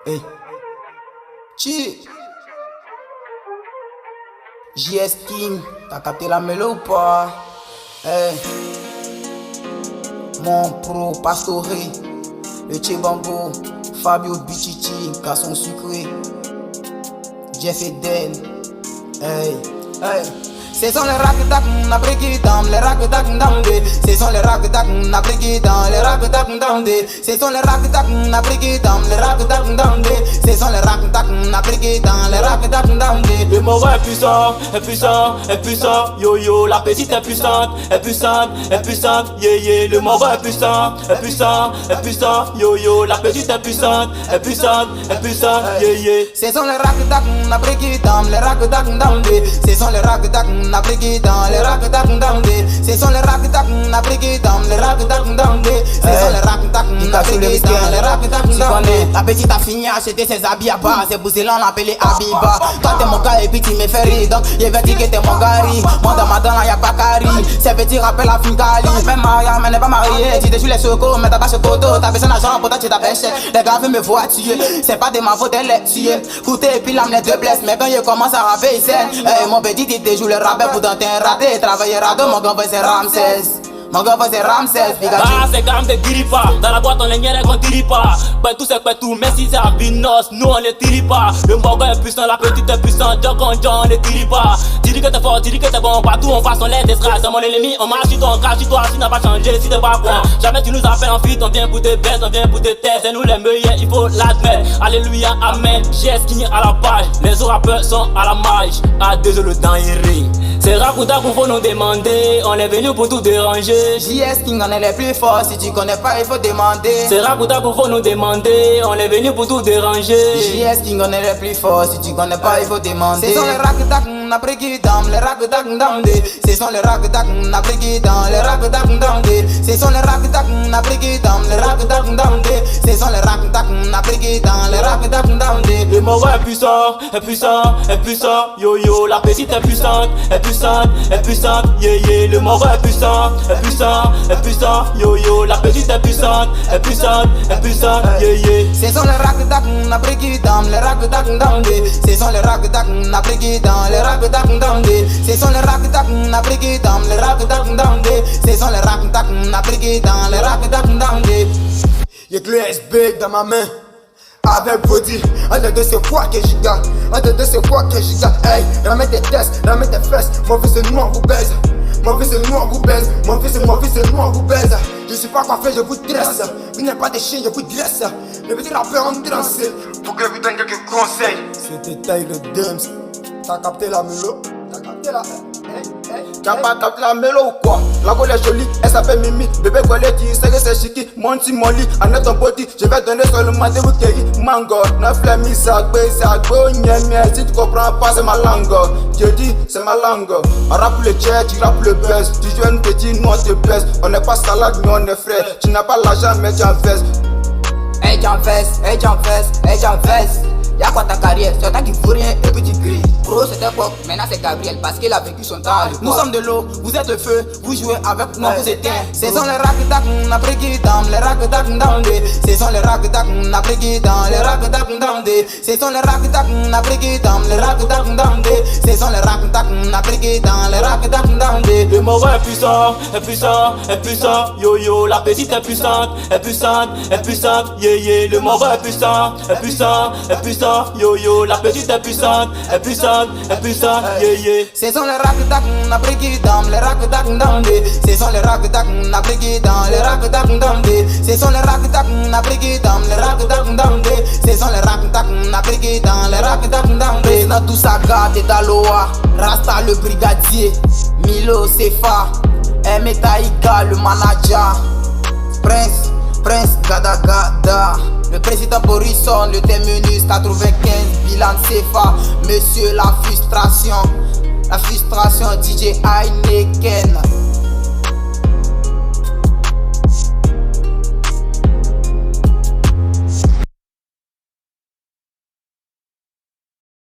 Hey. Chi. JS King, t'as capté la mélo ou pas? Hey. Mon pro Pastoré, le Tchebango, Fabio Bichichi, garçon sucré, Jeff Eden. Hey. Hey. Ce sont les rack-tac, n'a briqué dans les rack-tac d'Andé. Ce sont les rack-tac, n'a briqué dans les rack-tac d'Andé. Ce sont les rack-tac, n'a briqué dans les rack-tac d'Andé. Ce sont les rack-tac, n'a briqué dans les rack-tac d'Andé. Le mot est puissant, est puissant, est puissant. Yo yo, la petite est puissante, est puissante, est puissante. Yeah yeah, le mot est puissant, est puissant, est puissant. Yo yo, la petite est puissante, est puissante, est puissante. Yeah yeah. Ce sont les rack-tac, n'a briqué dans les rack-tac d'Andé. Ce sont les rack-tac, n'a briqué dans les rack-tac d'Andé. Ce sont les rack-tac, n'a briqué dans les rack-tac d'Andé. Ce sont les rack-tac, n'a briqué dans les rack-tac d'Andé. La petite a fini à acheter ses habits à bas. C'est pour cela on l'appelait Abiba. Toi t'es mon gars et puis tu me fais rire. Donc il veut dire que t'es mon gari. Moi dans ma dent là y'a pas Kari. Ces petits rappellent la Fingali. Même Maria mais n'est pas mariée. Tu déchires les chocos mais t'as pas ce coteau. T'as besoin d'argent pourtant tu t'appelles cher. Les gars veulent me voir tuer. C'est pas de ma faute elle est tuée. Coûter et puis l'âme les deux blesse. Mais quand il commence à rapper il sait. Mon petit il te joue le rappel. Pourtant t'es un raté, travailler radeau, mon gars c'est Ramsès. Mon gars c'est Ramsès, ah c'est quand même te tire pas. Dans la boîte on les nière qu'on tire pas. Ben tout c'est pas tout, mais si c'est un binos, nous on les tire pas. Le morgue est puissant, la petite est puissante, John on les tire pas. Tu dis que t'es fort, tu dis que t'es bon, partout on passe on les déstrasse. C'est mon ennemi, on marche sur toi, on crache sur toi, si n'a pas changé, si t'es pas bon. Jamais tu nous appelles en fit, on vient pour te baisser, on vient pour te tester. C'est nous les meilleurs, il faut l'admettre. Alléluia, amen, JS King à la page. Les autres rappeurs sont à la marge, à désolé dans les rings. C'est Rakuta qu'on faut nous demander, on est venu pour tout déranger. JS King on est les plus forts, si tu connais pas il faut demander. C'est Rakuta qu'on faut nous demander, on est venu pour tout déranger. JS King on est les plus forts, si tu connais pas il faut demander. Ce sont les rack-tac, n'a briqué dans les rack-tac d'Andé. Ce sont les rack-tac, n'a briqué dans les rack-tac d'Andé. Ce sont les rack-tac, n'a briqué dans les rack-tac d'Andé. Ce sont les rack-tac, n'a briqué dans les rack-tac d'Andé. Le mot est puissant, est puissant, est puissant. Yo yo, la petite est puissante, est puissante, est puissante. Yeah yeah, le mot est puissant, est puissant, est puissant. Yo yo, la petite est puissante, est puissante, est puissante. Yeah yeah. Ce sont les rack-tac, n'a briqué dans les rack-tac d'Andé. Ce sont les rack-tac, n'a briqué dans les rack-tac d'Andé. Ce sont les rack-tac, n'a briqué dans les rack-tac d'Andé. Ce sont les rack-tac, n'a briqué dans les rack-tac d'Andé. Y'a que le SB dans ma main. Avec body, entre deux c'est quoi que j'y gagne? Entre deux c'est quoi que j'y gagne? Hey, ramène tes tests, ramène tes fesses. Mon fils c'est noir, vous baise. Mon fils c'est noir, vous baise. Mon fils c'est noir, vous baise. Je suis pas coiffé, je vous dresse. Vous n'êtes pas des chiens, je vous dresse. Le petit rappeur en transe. Faut que je vous donne quelques conseils. C'était Tyler Dumps. T'as capté la mélo? T'as capté la... T'as pas capté la mélo ou quoi? La gueule est jolie, elle s'appelle Mimi. Bébé Golé qui sait que c'est chiqui. Monty Molly, en ton body. Je vais donner seulement des bouteilles. Mango, neuf la mise à go, si tu comprends pas, c'est ma langue. Je dis, c'est ma langue. On rappe le jet, tu rappes le buzz. Tu joues un petit, nous on te baisse. On n'est pas salade, mais on est frais. Tu n'as pas l'argent, mais tu en fesses. Hey j'en fesse, hey j'en fesse, hey j'en fesse. Y'a quoi ta carrière, c'est toi qui fous rien et puis tu cries. Bro c'est époque, maintenant c'est Gabriel parce qu'il a vécu son temps. Nous sommes de l'eau, vous êtes le feu, vous jouez avec moi, vous éteint. Ce sont les rack-tac, n'a briqué dans les rack-tac d'Andé. Ce sont les rack-tac, n'a briqué dans les rack-tac d'Andé. Ce sont les rack-tac, n'a briqué dans les rack-tac d'Andé. Ce sont les rack-tac, n'a briqué dans les rack-tac d'Andé. Le mot est puissant, est puissant, est puissant. Yo yo, la petite est puissante, est puissante, est puissante. Yeah yeah, le mot est puissant, est puissant, est puissant. Yo yo, la petite est puissante, est puissante, est puissante. Yeah yeah. Ce sont les rack-tac, n'a briqué dans les rack-tac d'Andé. Ce sont les rack-tac, n'a briqué dans les rack-tac d'Andé. Ce sont les rack-tac, n'a briqué dans les rack-tac d'Andé. Ce sont les rack-tac, n'a briqué dans les rack-tac d'Andé. Dans tout ça garde et Daloa, Rasta le brigadier, Milo Sefa, Taïka le manager, Prince Gada Gada. Le président Borisson, le terminus 95, bilan CFA, monsieur la frustration DJ Heineken.